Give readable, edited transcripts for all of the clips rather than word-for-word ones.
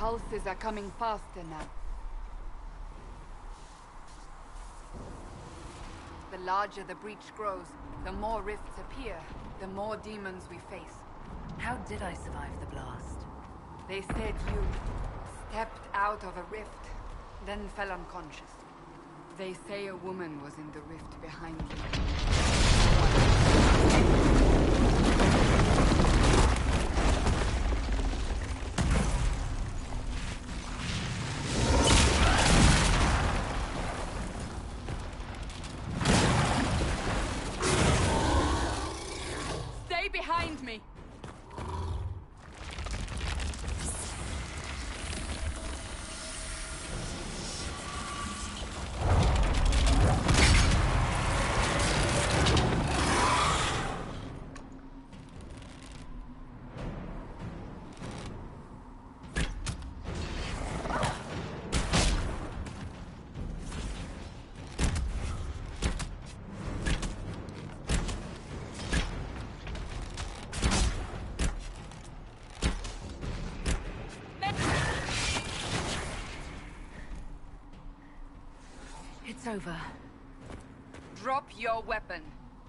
pulses are coming faster now. The larger the breach grows, the more rifts appear, the more demons we face. How did I survive the blast? They said you stepped out of a rift, then fell unconscious. They say a woman was in the rift behind you. Stay behind me! It's over. Drop your weapon.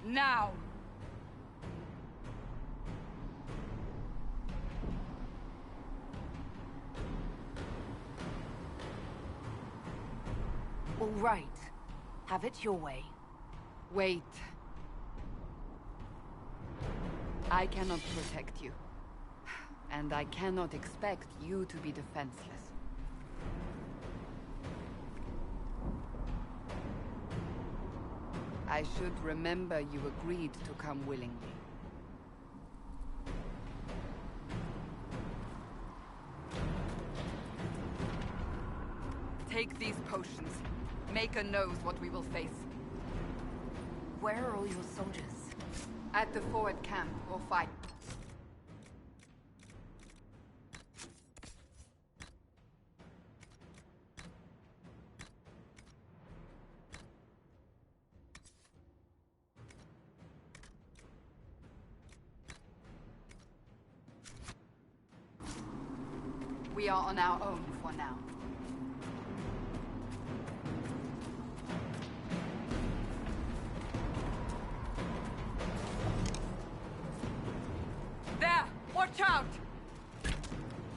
Now! All right. Have it your way. Wait. I cannot protect you. And I cannot expect you to be defenseless. I should remember you agreed to come willingly. Take these potions. Maker knows what we will face. Where are all your soldiers? At the forward camp, or fight. We are on our own for now. There! Watch out!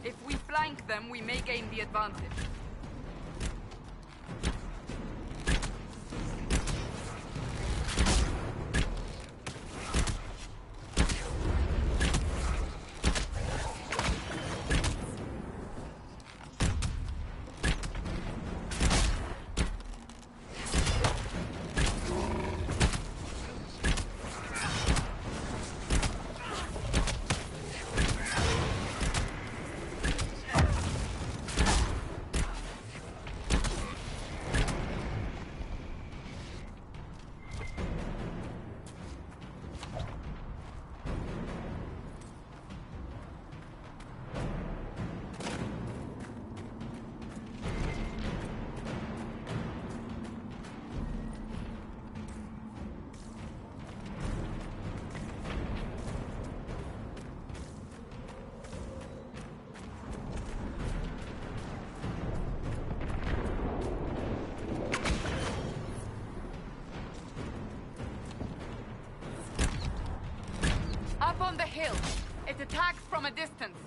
If we flank them, we may gain the advantage. Up on the hill. It attacks from a distance.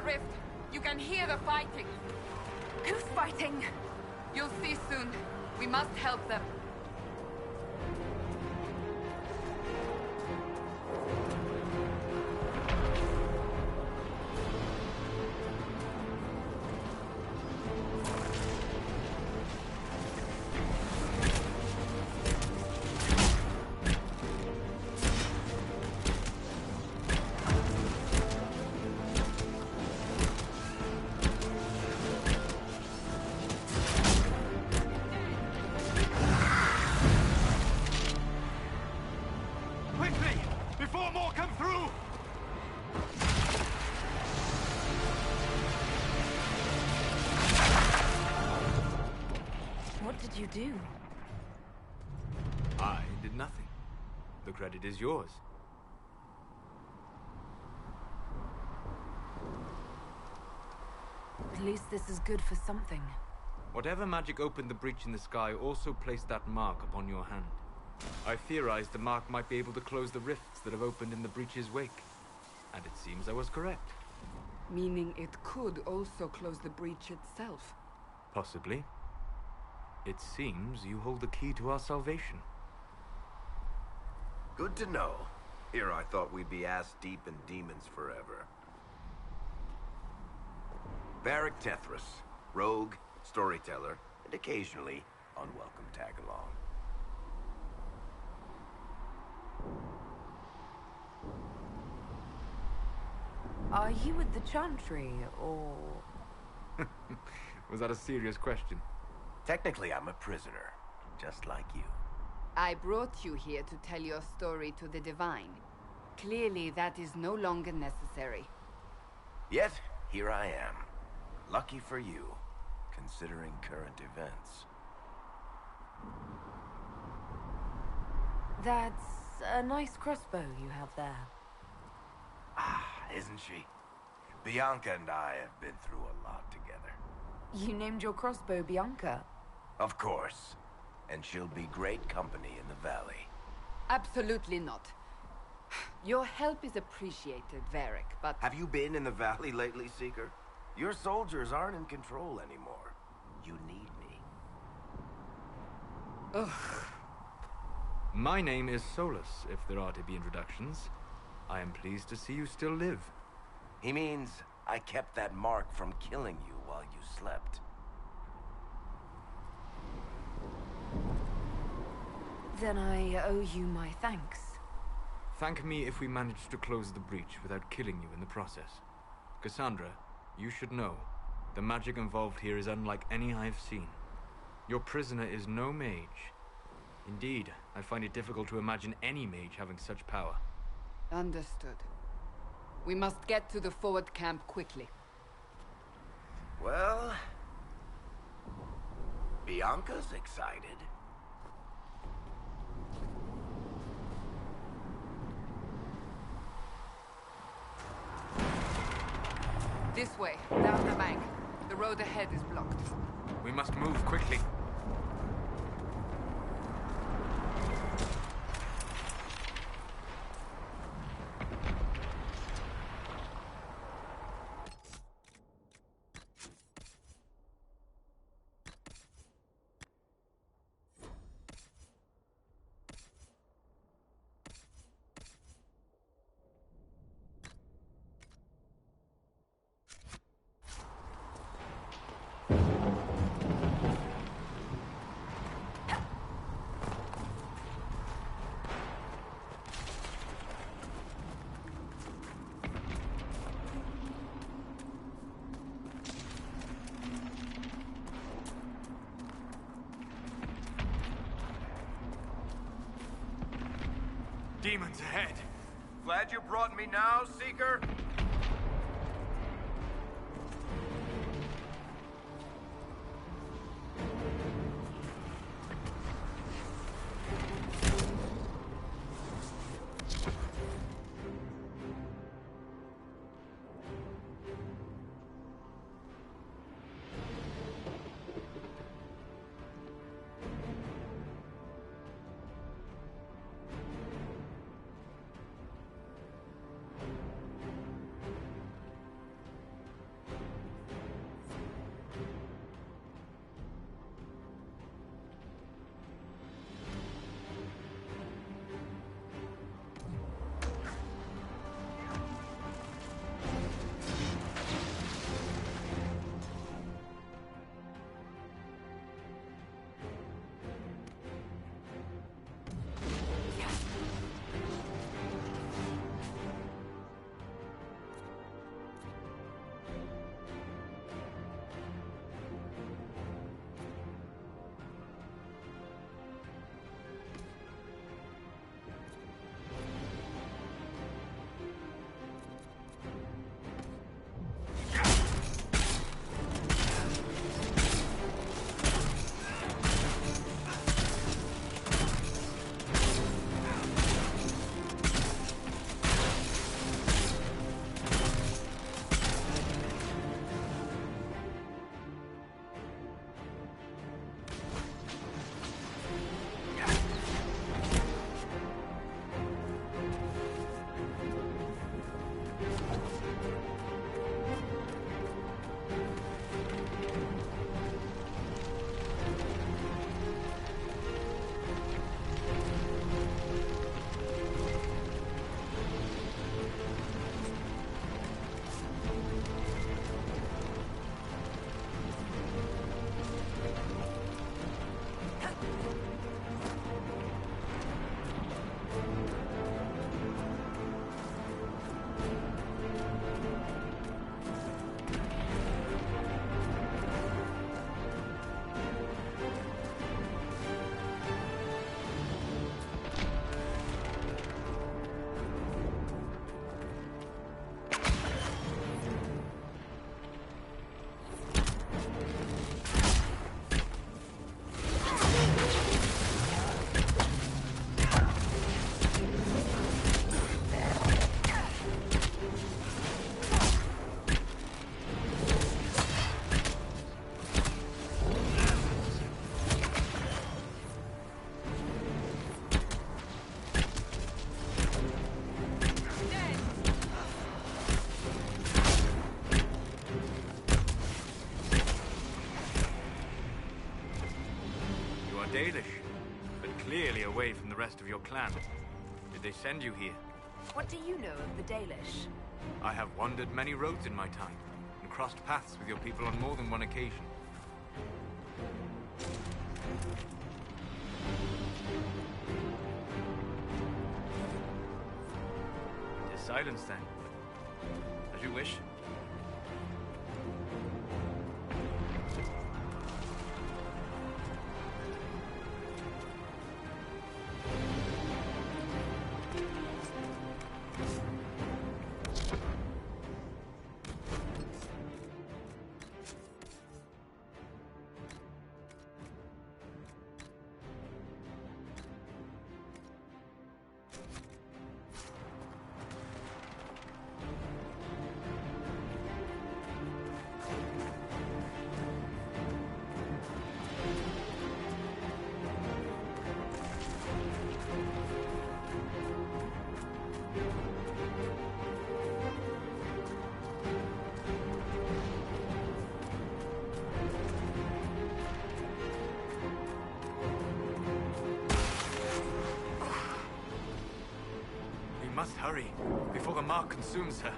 rift. You can hear the fighting. Who's fighting? You'll see soon. We must help them. What did you do? I did nothing. The credit is yours. At least this is good for something. Whatever magic opened the breach in the sky also placed that mark upon your hand. I theorized the mark might be able to close the rifts that have opened in the breach's wake. And it seems I was correct. Meaning it could also close the breach itself. Possibly. It seems you hold the key to our salvation. Good to know. Here I thought we'd be ass-deep in demons forever. Varric Tethras, rogue, storyteller, and occasionally unwelcome tag-along. Are you with the Chantry, or...? Was that a serious question? Technically, I'm a prisoner, just like you. I brought you here to tell your story to the Divine. Clearly, that is no longer necessary. Yet, here I am. Lucky for you, considering current events. That's a nice crossbow you have there. Ah, isn't she? Bianca and I have been through a lot together. You named your crossbow Bianca. Of course. And she'll be great company in the valley. Absolutely not. Your help is appreciated, Varric, but... Have you been in the valley lately, Seeker? Your soldiers aren't in control anymore. You need me. Ugh. My name is Solus, if there are to be introductions. I am pleased to see you still live. He means I kept that mark from killing you while you slept. Then I owe you my thanks. Thank me if we manage to close the breach without killing you in the process. Cassandra, you should know, the magic involved here is unlike any I've seen. Your prisoner is no mage. Indeed, I find it difficult to imagine any mage having such power. Understood. We must get to the forward camp quickly. Well... Bianca's excited. This way, down the bank. The road ahead is blocked. We must move quickly. Demons ahead. Glad you brought me now, Seeker? are Dalish, but clearly away from the rest of your clan. Did they send you here? What do you know of the Dalish? I have wandered many roads in my time, and crossed paths with your people on more than one occasion. It is silence then. As you wish. We must hurry, before the mark consumes her.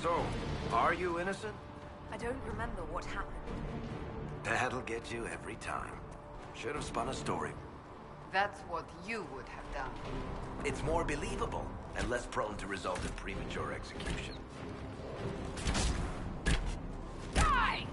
So, are you innocent? I don't remember what happened. That'll get you every time. Should have spun a story. That's what you would have done. It's more believable, and less prone to result in premature execution. Die!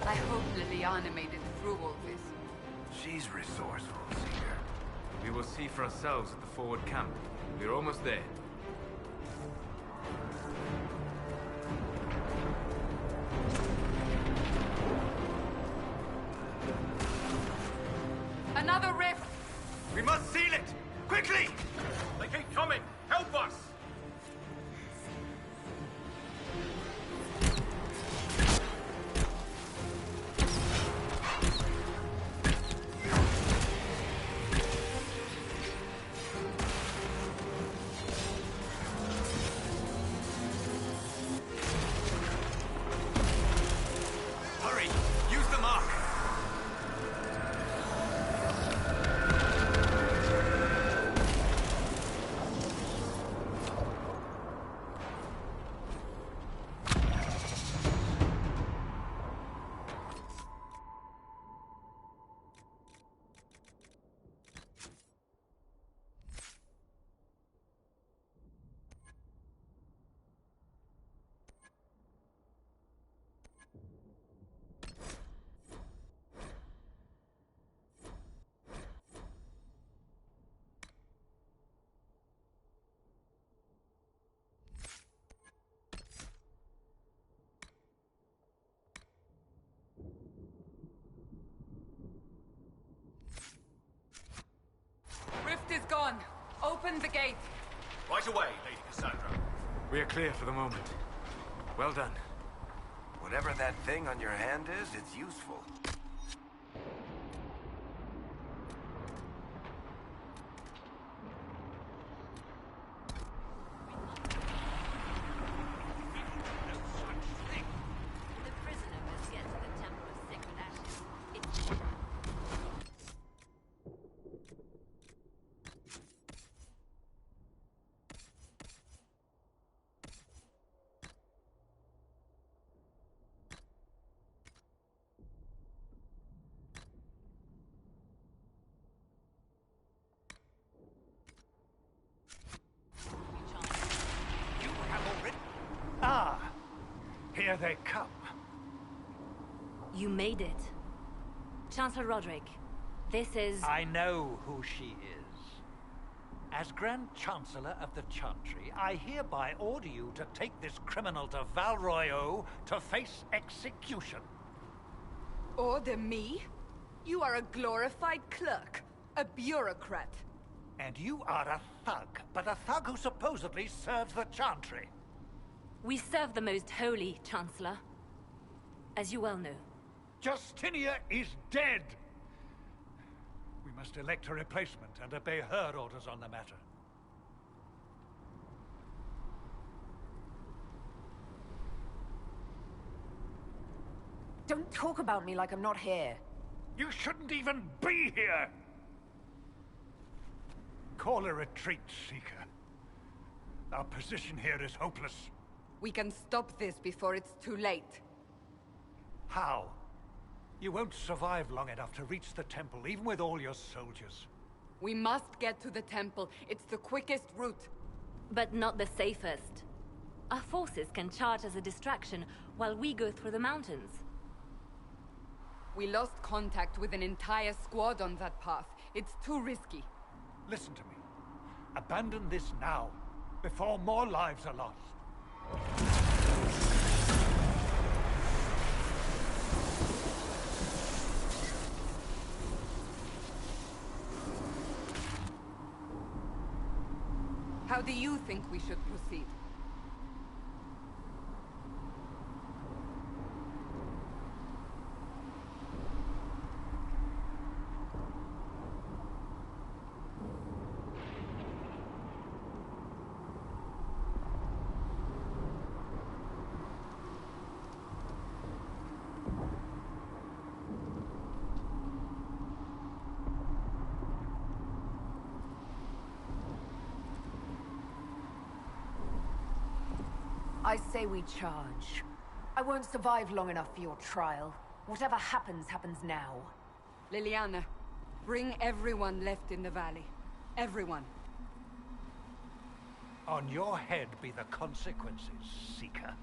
I hope Liliana made it through all this. She's resourceful, Seeker. We will see for ourselves at the forward camp. We're almost there. Another rift! We must seal it! Quickly! They keep coming! Help us! Hurry! Use the mark! Rift is gone. Open the gate. Right away, Lady Cassandra. We are clear for the moment. Well done. Whatever that thing on your hand is, it's useful. The prisoner was yet in the temple. Here they come. You made it. Chancellor Roderick, this is... I know who she is. As Grand Chancellor of the Chantry, I hereby order you to take this criminal to Val Royeaux to face execution. Order me? You are a glorified clerk, a bureaucrat. And you are a thug, but a thug who supposedly serves the Chantry. We serve the most holy, Chancellor. As you well know. Justinia is dead! We must elect a replacement and obey her orders on the matter. Don't talk about me like I'm not here. You shouldn't even be here! Call a retreat, Seeker. Our position here is hopeless. We can stop this before it's too late. How? You won't survive long enough to reach the temple, even with all your soldiers. We must get to the temple. It's the quickest route. But not the safest. Our forces can charge as a distraction while we go through the mountains. We lost contact with an entire squad on that path. It's too risky. Listen to me. Abandon this now, before more lives are lost. How do you think we should proceed? I say we charge. I won't survive long enough for your trial. Whatever happens, happens now. Liliana, bring everyone left in the valley. Everyone. On your head be the consequences, Seeker.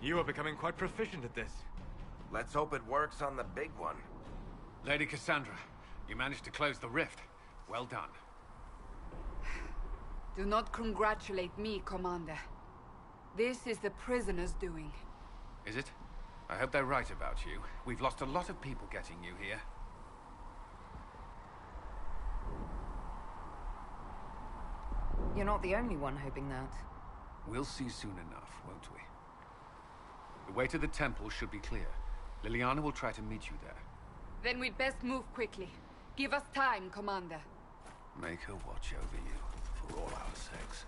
You are becoming quite proficient at this. Let's hope it works on the big one. Lady Cassandra, you managed to close the rift. Well done. Do not congratulate me, Commander. This is the prisoner's doing. Is it? I hope they're right about you. We've lost a lot of people getting you here. You're not the only one hoping that. We'll see soon enough, won't we? The way to the temple should be clear. Liliana will try to meet you there. Then we'd best move quickly. Give us time, Commander. Make her watch over you, for all our sakes.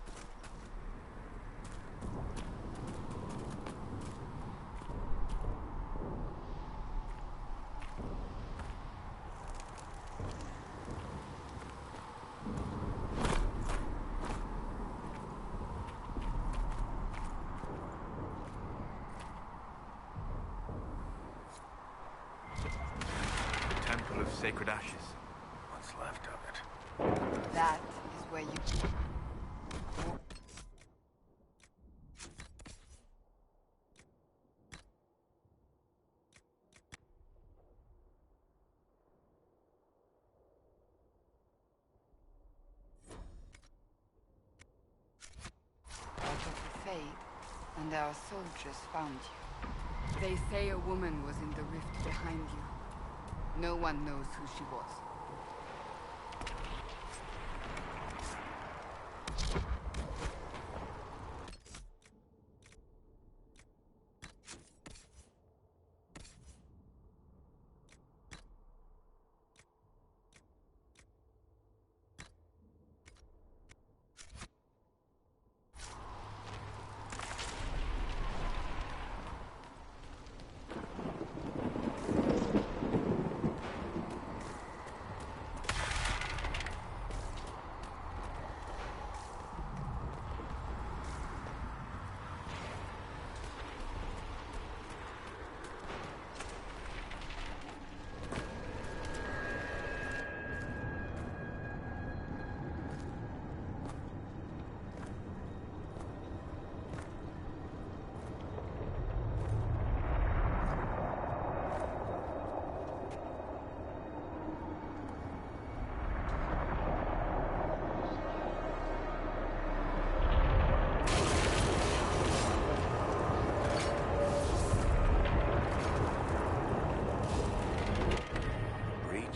Sacred ashes. What's left of it? That is where you... Out of the fade, and our soldiers found you. They say a woman was in the rift behind you. No one knows who she was.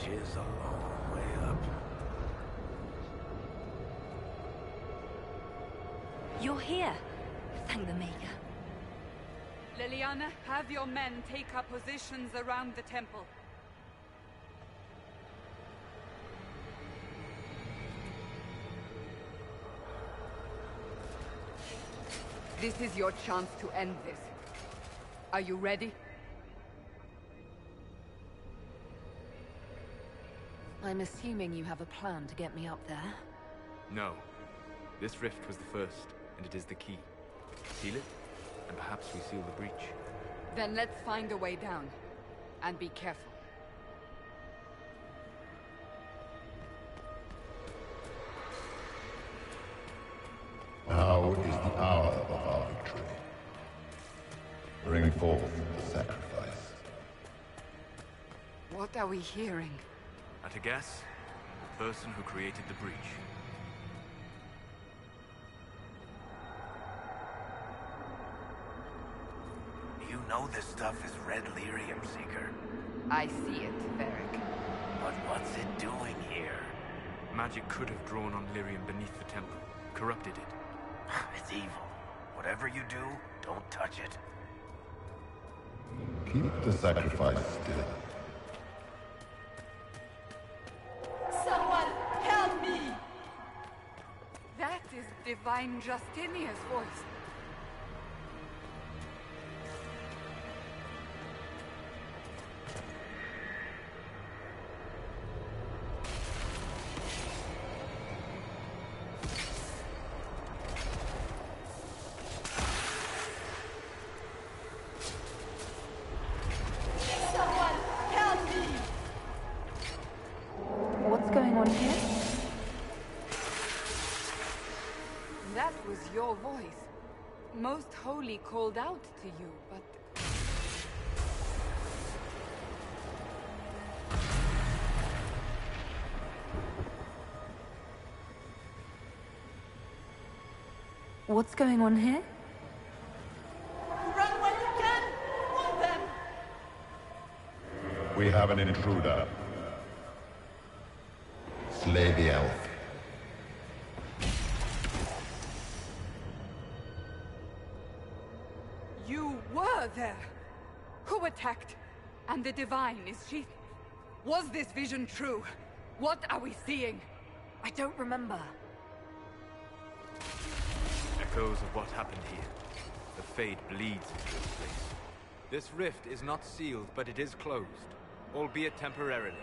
Is a long way up. You're here. Thank the Maker. Liliana, have your men take up positions around the temple. This is your chance to end this. Are you ready? I'm assuming you have a plan to get me up there. No. This rift was the first, and it is the key. Seal it, and perhaps we seal the breach. Then let's find a way down. And be careful. Now is the hour of our victory. Bring forth the sacrifice. What are we hearing? At a guess, the person who created the breach. You know this stuff is red lyrium, Seeker. I see it, Varric. But what's it doing here? Magic could have drawn on lyrium beneath the temple, corrupted it. It's evil. Whatever you do, don't touch it. Keep the sacrifice still. Someone help me! That is Divine Justinia's voice. What's going on here? That was your voice. Most Holy called out to you, but... What's going on here? Run when you can! Want them! We have an intruder. Slay the elf. You were there! Who attacked? And the Divine, is she... Was this vision true? What are we seeing? I don't remember. Echoes of what happened here. The Fade bleeds into this place. This rift is not sealed, but it is closed, albeit temporarily.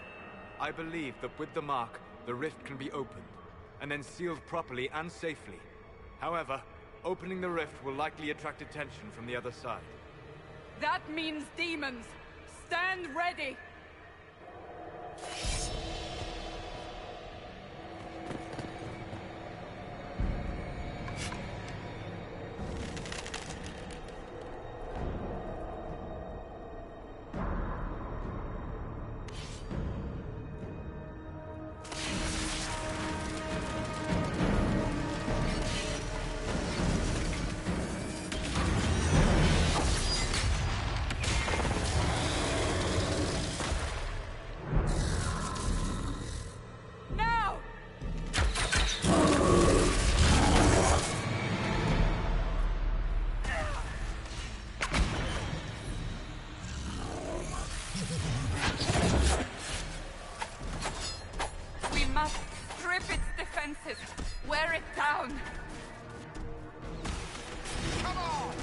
I believe that with the mark, the rift can be opened, and then sealed properly and safely. However, opening the rift will likely attract attention from the other side. That means demons! Stand ready! Wear it down! Come on!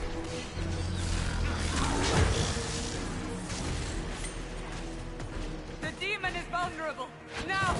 The demon is vulnerable! Now!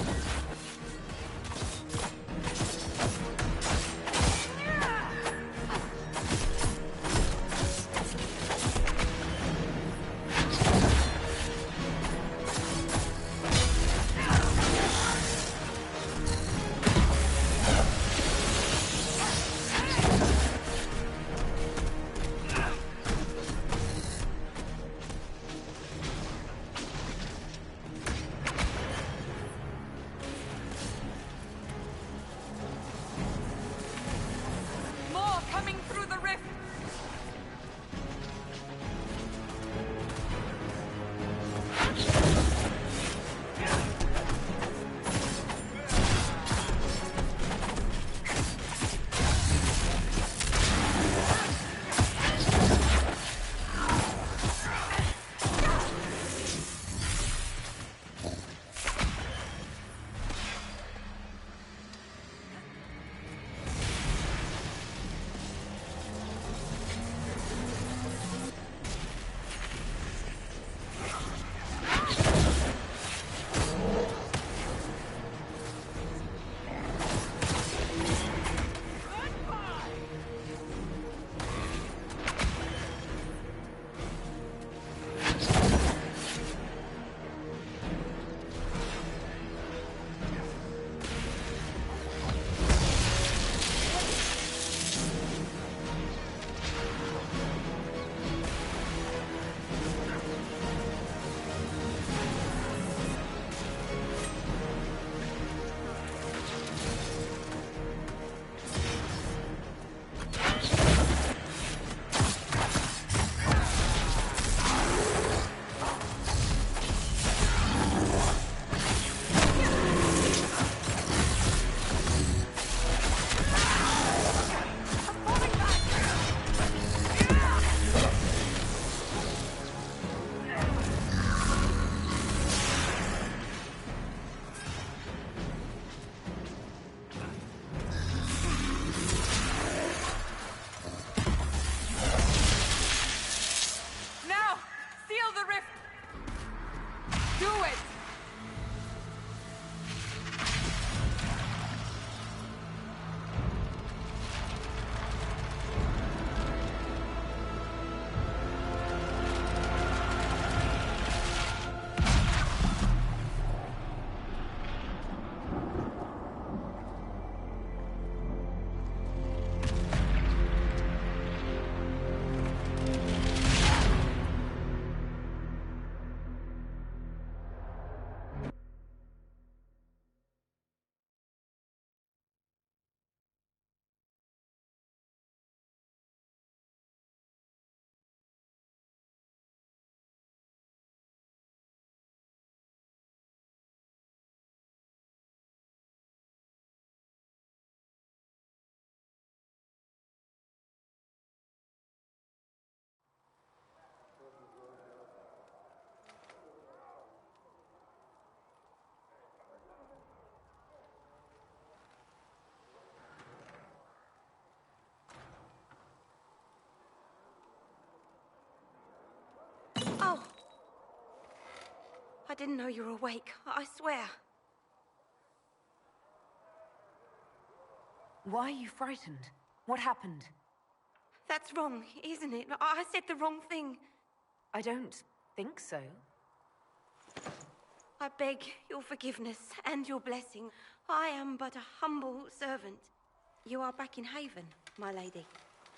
didn't know you were awake, I swear. Why are you frightened? What happened? That's wrong, isn't it? I said the wrong thing. I don't think so. I beg your forgiveness and your blessing. I am but a humble servant. You are back in Haven, my lady.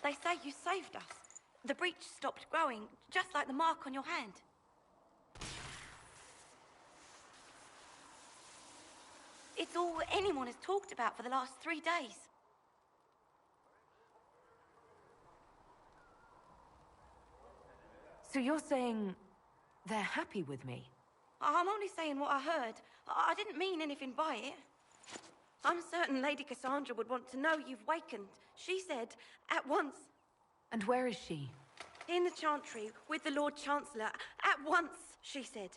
They say you saved us. The breach stopped growing, just like the mark on your hand. It's all anyone has talked about for the last 3 days. So you're saying they're happy with me? I'm only saying what I heard. I didn't mean anything by it. I'm certain Lady Cassandra would want to know you've wakened. She said, at once. And where is she? In the Chantry, with the Lord Chancellor. At once, she said.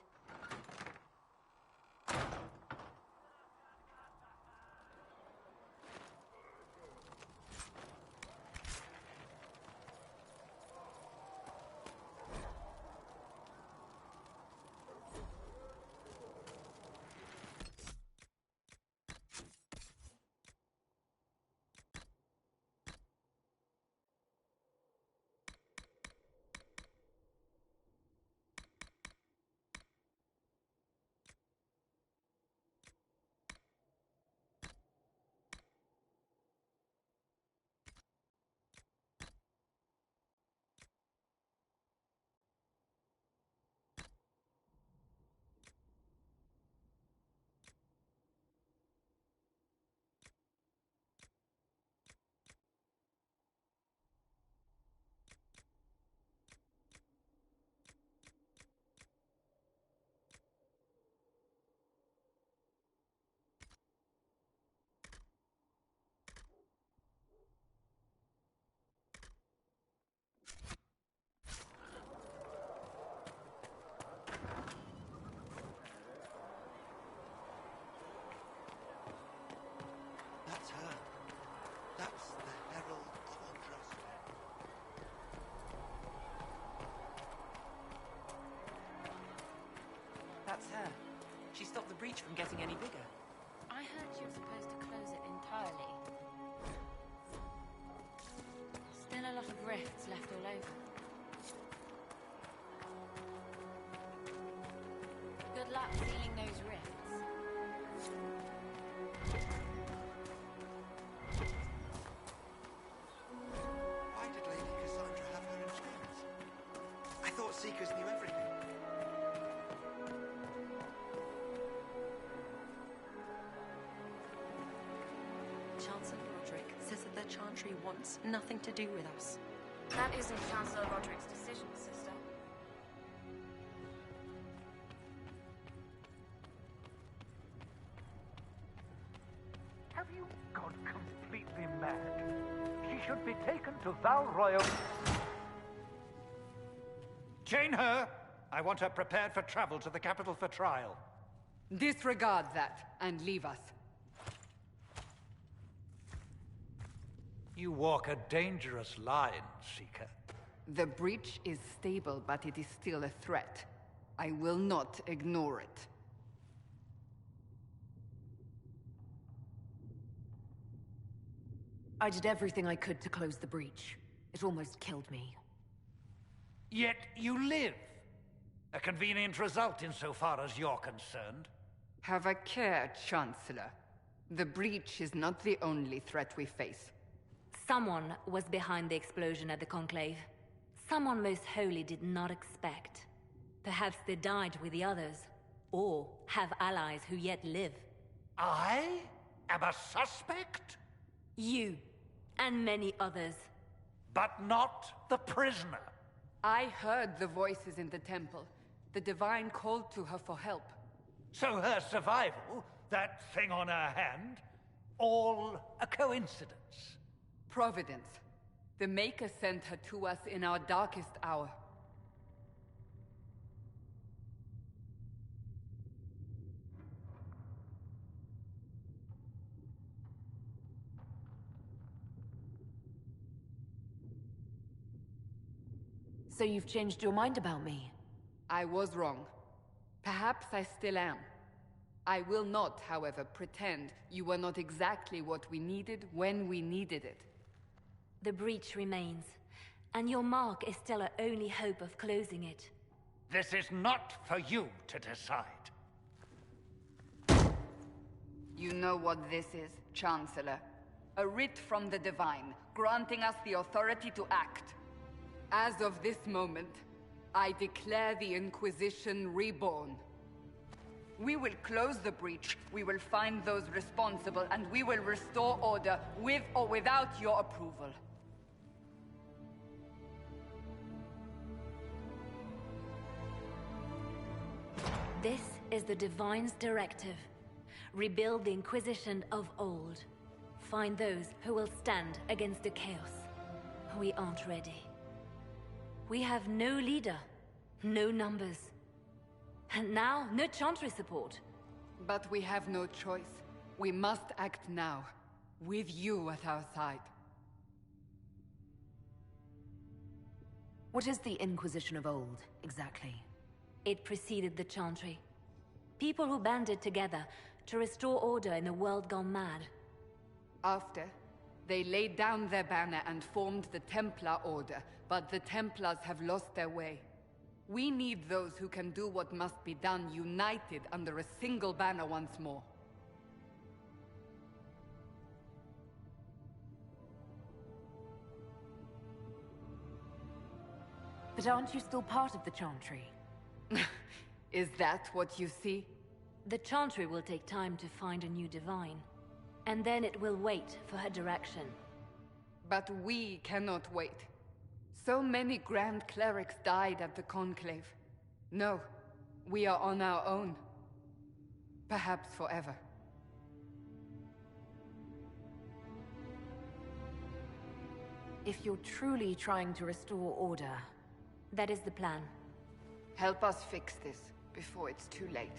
That's her. That's the Herald of Atrocity. That's her. She stopped the breach from getting any bigger. I heard you were supposed to close it entirely. Still a lot of rifts left all over. Good luck sealing those rifts. Why did Lady Cassandra have her instruments? I thought Seekers knew everything. Chancellor Roderick says that the Chantry wants nothing to do with us. That isn't Chancellor Roderick's decision, sister. Have you gone completely mad? She should be taken to Val Royal. Chain her! I want her prepared for travel to the capital for trial. Disregard that and leave us. You walk a dangerous line, Seeker. The breach is stable, but it is still a threat. I will not ignore it. I did everything I could to close the breach. It almost killed me. Yet you live. A convenient result insofar as you're concerned. Have a care, Chancellor. The breach is not the only threat we face. Someone was behind the explosion at the Conclave. Someone Most Holy did not expect. Perhaps they died with the others, or have allies who yet live. I am a suspect? You, and many others. But not the prisoner. I heard the voices in the temple. The Divine called to her for help. So her survival, that thing on her hand, all a coincidence. Providence. The Maker sent her to us in our darkest hour. So you've changed your mind about me? I was wrong. Perhaps I still am. I will not, however, pretend you were not exactly what we needed when we needed it. The breach remains, and your mark is still our only hope of closing it. This is not for you to decide. You know what this is, Chancellor. A writ from the Divine, granting us the authority to act. As of this moment, I declare the Inquisition reborn. We will close the breach, we will find those responsible, and we will restore order with or without your approval. This is the Divine's directive. Rebuild the Inquisition of old. Find those who will stand against the chaos. We aren't ready. We have no leader, no numbers. And now, no Chantry support. But we have no choice. We must act now, with you at our side. What is the Inquisition of old, exactly? It preceded the Chantry. People who banded together to restore order in a world gone mad. After, they laid down their banner and formed the Templar Order, but the Templars have lost their way. We need those who can do what must be done, united under a single banner once more. But aren't you still part of the Chantry? Is that what you see? The Chantry will take time to find a new Divine. And then it will wait for her direction. But we cannot wait. So many Grand Clerics died at the Conclave. No, we are on our own. Perhaps forever. If you're truly trying to restore order... That is the plan. Help us fix this before it's too late.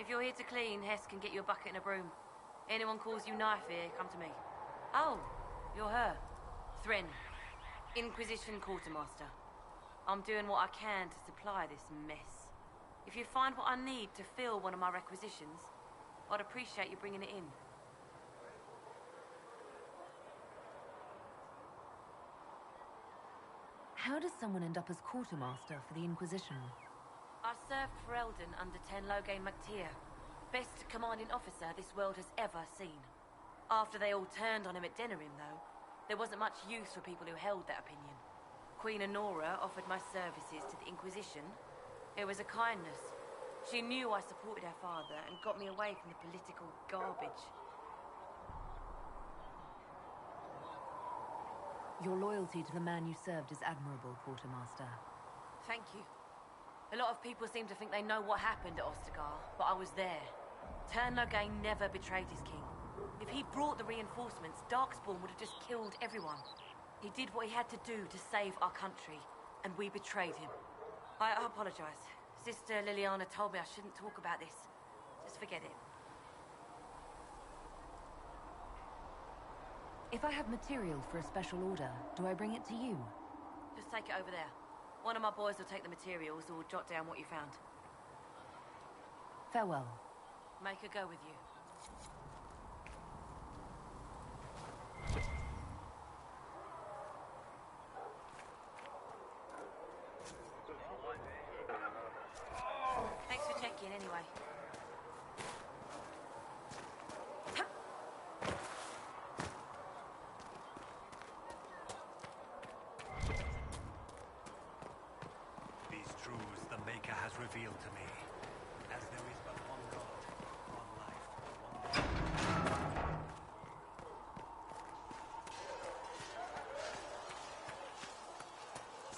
If you're here to clean, Hess can get you a bucket and a broom. Anyone calls you knife here, come to me. Oh, you're her. Thren, Inquisition Quartermaster. I'm doing what I can to supply this mess. If you find what I need to fill one of my requisitions, I'd appreciate you bringing it in. How does someone end up as quartermaster for the Inquisition? I served for Eldon under Ten Loghain MacTier. Best commanding officer this world has ever seen. After they all turned on him at Denerim, though, there wasn't much use for people who held that opinion. Queen Honora offered my services to the Inquisition. It was a kindness. She knew I supported her father and got me away from the political garbage. Your loyalty to the man you served is admirable, Quartermaster. Thank you. A lot of people seem to think they know what happened at Ostagar, but I was there. Ten Loghain never betrayed his king. If he'd brought the reinforcements, Darkspawn would have just killed everyone. He did what he had to do to save our country, and we betrayed him. I apologize. Sister Liliana told me I shouldn't talk about this. Just forget it. If I have material for a special order, do I bring it to you? Just take it over there. One of my boys will take the materials or jot down what you found. Farewell. Make her go with you. Thanks for checking anyway. These truths the Maker has revealed to me. As there is but one God, one life, one...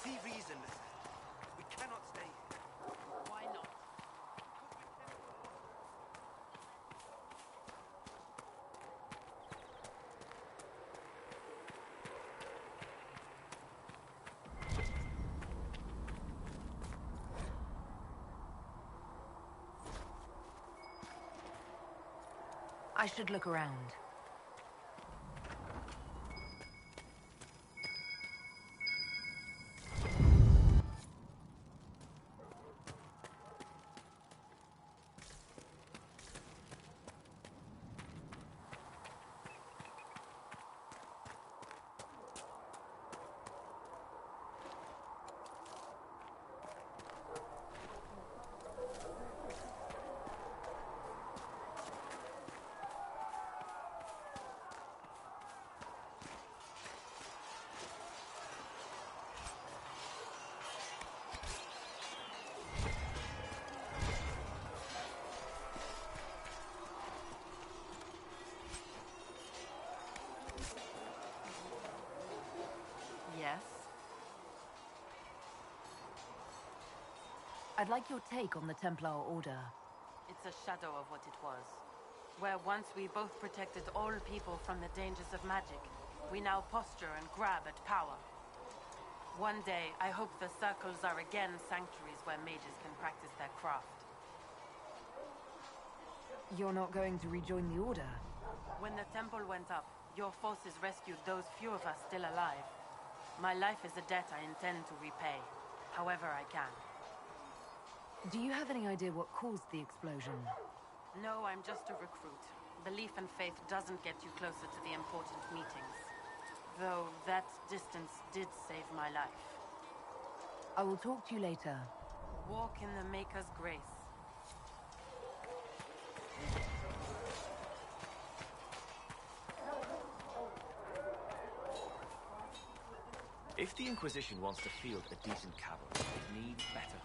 See reason, listen. We cannot stay here. Why not? I should look around. Yes? I'd like your take on the Templar Order. It's a shadow of what it was. Where once we both protected all people from the dangers of magic, we now posture and grab at power. One day, I hope the circles are again sanctuaries where mages can practice their craft. You're not going to rejoin the Order? When the temple went up, your forces rescued those few of us still alive. My life is a debt I intend to repay, however I can. Do you have any idea what caused the explosion? No, I'm just a recruit. Belief and faith doesn't get you closer to the important meetings. Though that distance did save my life. I will talk to you later. Walk in the Maker's grace. If the Inquisition wants to field a decent cavalry, it needs better.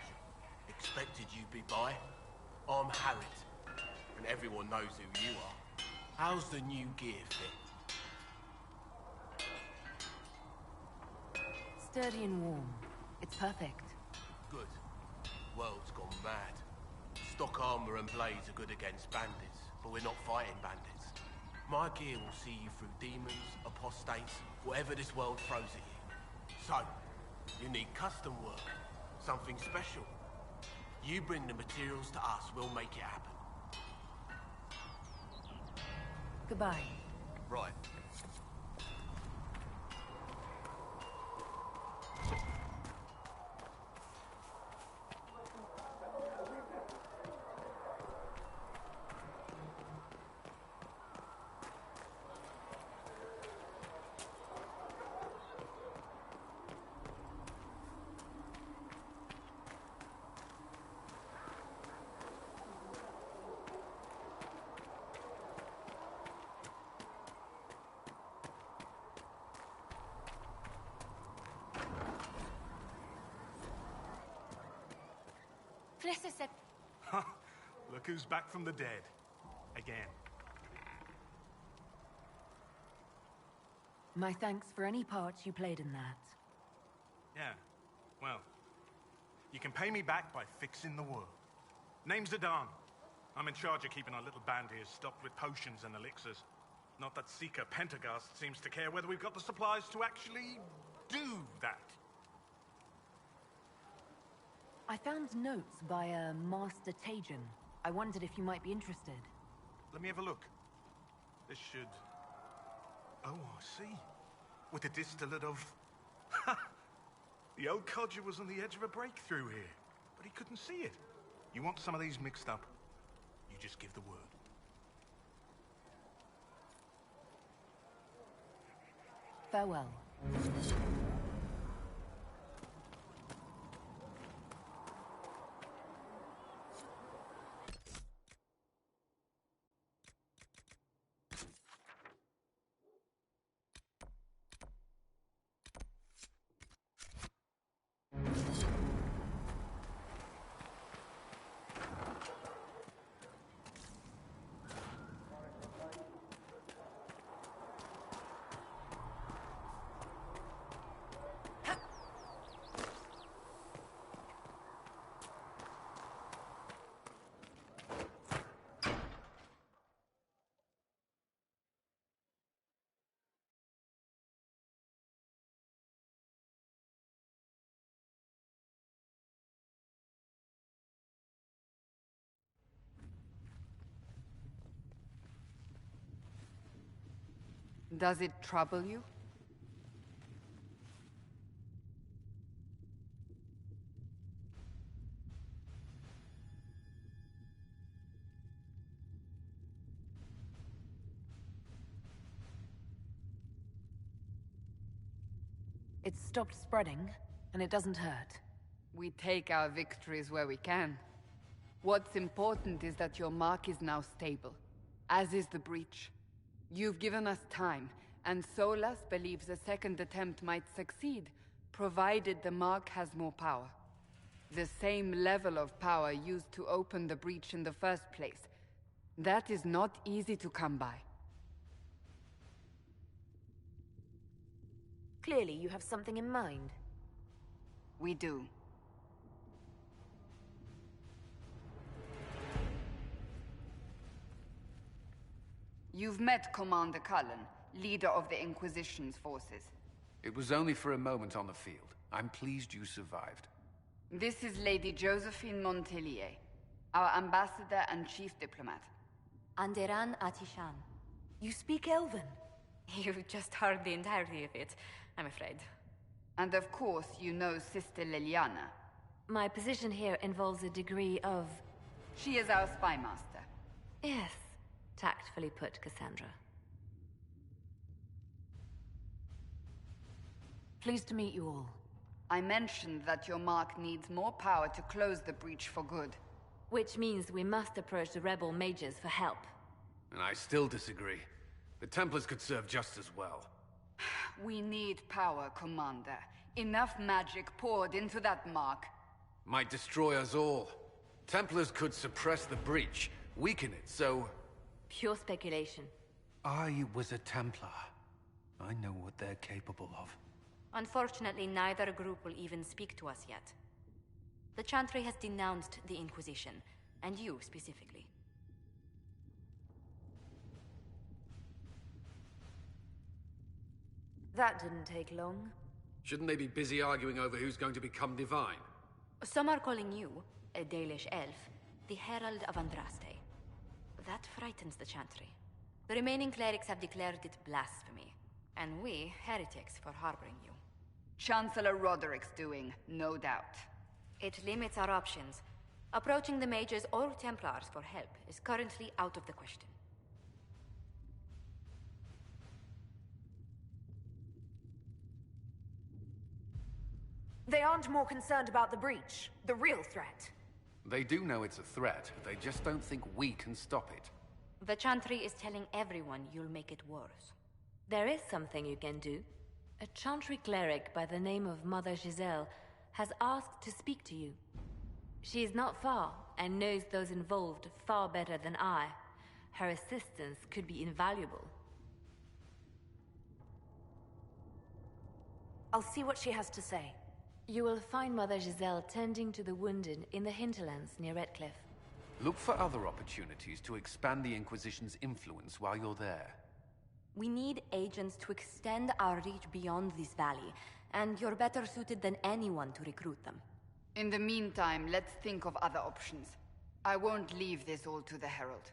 Expected you'd be by. I'm Harriet, and everyone knows who you are. How's the new gear fit? Sturdy and warm. It's perfect. Good. World's gone mad. Stock armor and blades are good against bandits, but we're not fighting bandits. My gear will see you through demons, apostates, whatever this world throws at you. So, you need custom work, something special. You bring the materials to us, we'll make it happen. Goodbye. Right. Look who's back from the dead. Again. My thanks for any part you played in that. Yeah, well, you can pay me back by fixing the world. Name's Zidane. I'm in charge of keeping our little band here stocked with potions and elixirs. Not that Seeker Pentagast seems to care whether we've got the supplies to actually do that. I found notes by a Master Tajan. I wondered if you might be interested. Let me have a look. This should... Oh, I see. With a distillate of... The old codger was on the edge of a breakthrough here, but he couldn't see it. You want some of these mixed up? You just give the word. Farewell. Does it trouble you? It's stopped spreading, and it doesn't hurt. We take our victories where we can. What's important is that your mark is now stable, as is the breach. You've given us time, and Solas believes a second attempt might succeed, provided the mark has more power. The same level of power used to open the breach in the first place. That is not easy to come by. Clearly, you have something in mind. We do. You've met Commander Cullen, leader of the Inquisition's forces. It was only for a moment on the field. I'm pleased you survived. This is Lady Josephine Montelier, our ambassador and chief diplomat. Anderan Atishan. You speak Elven? You've just heard the entirety of it, I'm afraid. And of course, you know Sister Liliana. My position here involves a degree of... She is our spy master. Yes, tactfully put, Cassandra. Pleased to meet you all. I mentioned that your mark needs more power to close the breach for good. Which means we must approach the rebel mages for help. And I still disagree. The Templars could serve just as well. We need power, Commander. Enough magic poured into that mark. Might destroy us all. Templars could suppress the breach, weaken it, so... Pure speculation. I was a Templar. I know what they're capable of. Unfortunately, neither group will even speak to us yet. The Chantry has denounced the Inquisition, and you specifically. That didn't take long. Shouldn't they be busy arguing over who's going to become divine? Some are calling you, a Dalish elf, the Herald of Andraste. That frightens the Chantry. The remaining clerics have declared it blasphemy, and we, heretics, for harboring you. Chancellor Roderick's doing, no doubt. It limits our options. Approaching the mages or Templars for help is currently out of the question. They aren't more concerned about the breach, the real threat. They do know it's a threat, but they just don't think we can stop it. The Chantry is telling everyone you'll make it worse. There is something you can do. A Chantry cleric by the name of Mother Giselle has asked to speak to you. She is not far, and knows those involved far better than I. Her assistance could be invaluable. I'll see what she has to say. You will find Mother Giselle tending to the wounded in the hinterlands near Redcliffe. Look for other opportunities to expand the Inquisition's influence while you're there. We need agents to extend our reach beyond this valley, and you're better suited than anyone to recruit them. In the meantime, let's think of other options. I won't leave this all to the Herald.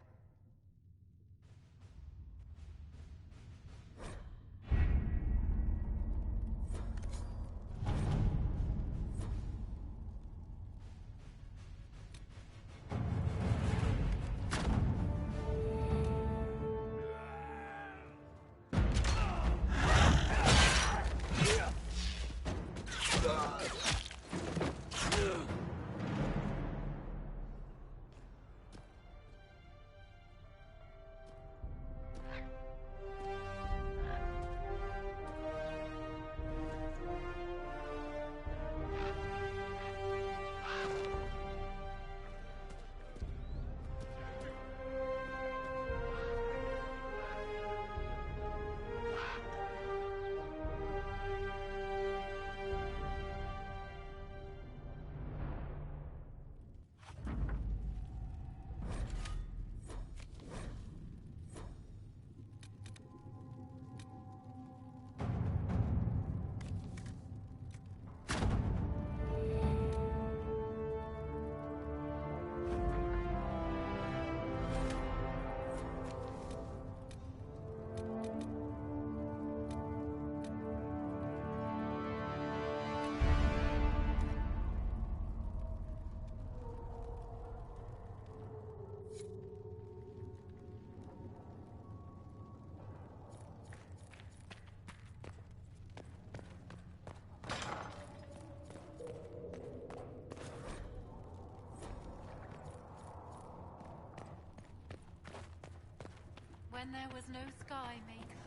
When there was no sky maker,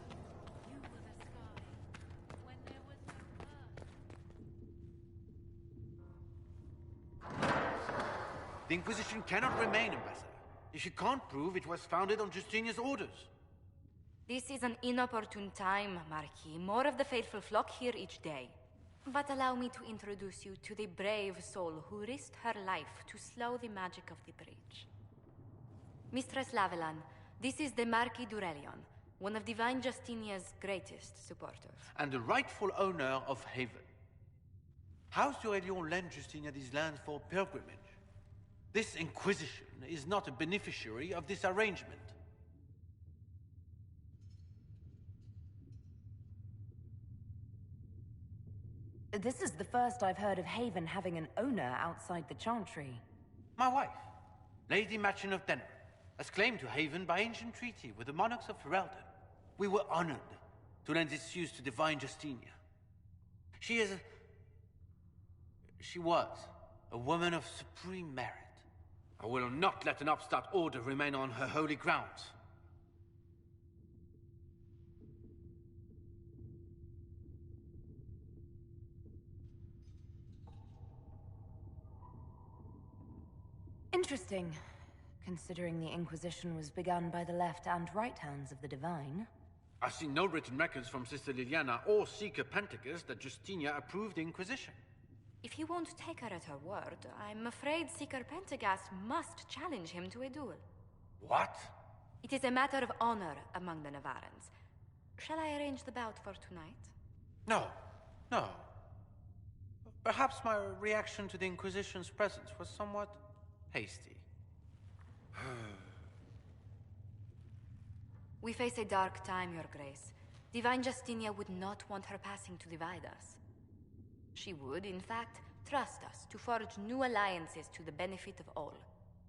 you were the sky. When there was no earth. The Inquisition cannot remain, Ambassador, if you can't prove it was founded on Justinia's orders. This is an inopportune time, Marquis. More of the faithful flock here each day. But allow me to introduce you to the brave soul who risked her life to slow the magic of the breach. Mistress Lavelan, this is the Marquis d'Aurelion, one of Divine Justinia's greatest supporters. And the rightful owner of Haven. House d'Aurelion lent Justinia these lands for pilgrimage. This Inquisition is not a beneficiary of this arrangement. This is the first I've heard of Haven having an owner outside the Chantry. My wife, Lady Machin of Denver, has claimed to Haven by ancient treaty with the monarchs of Ferelden. We were honored to lend its use to Divine Justinia. She was a woman of supreme merit. I will not let an upstart order remain on her holy grounds. Interesting, considering the Inquisition was begun by the left and right hands of the Divine. I see no written records from Sister Liliana or Seeker Pentagast that Justinia approved the Inquisition. If you won't take her at her word, I'm afraid Seeker Pentagast must challenge him to a duel. What? It is a matter of honor among the Navarrans. Shall I arrange the bout for tonight? No. Perhaps my reaction to the Inquisition's presence was somewhat hasty. We face a dark time, Your Grace. Divine Justinia would not want her passing to divide us. She would, in fact, trust us to forge new alliances to the benefit of all,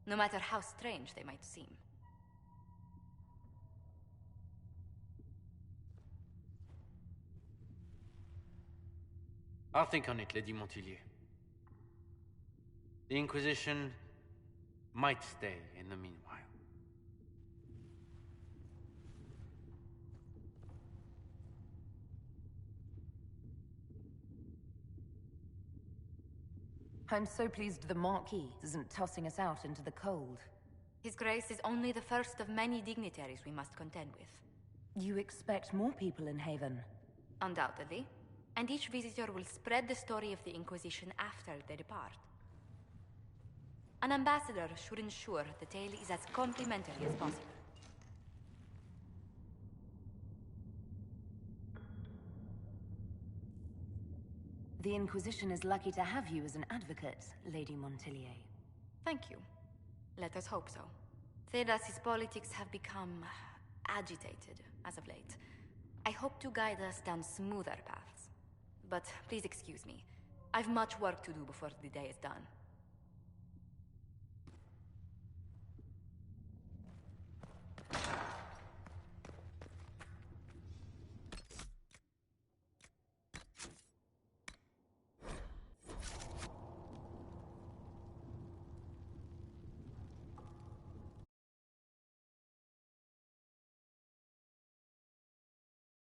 no matter how strange they might seem. I'll think on it, Lady Montilyet. The Inquisition might stay in the meanwhile. I'm so pleased the Marquis isn't tossing us out into the cold. His Grace is only the first of many dignitaries we must contend with. You expect more people in Haven? Undoubtedly. And each visitor will spread the story of the Inquisition after they depart. An ambassador should ensure the tale is as complimentary as possible. The Inquisition is lucky to have you as an advocate, Lady Montilyet. Thank you. Let us hope so. Thedas's politics have become agitated as of late. I hope to guide us down smoother paths. But please excuse me. I've much work to do before the day is done.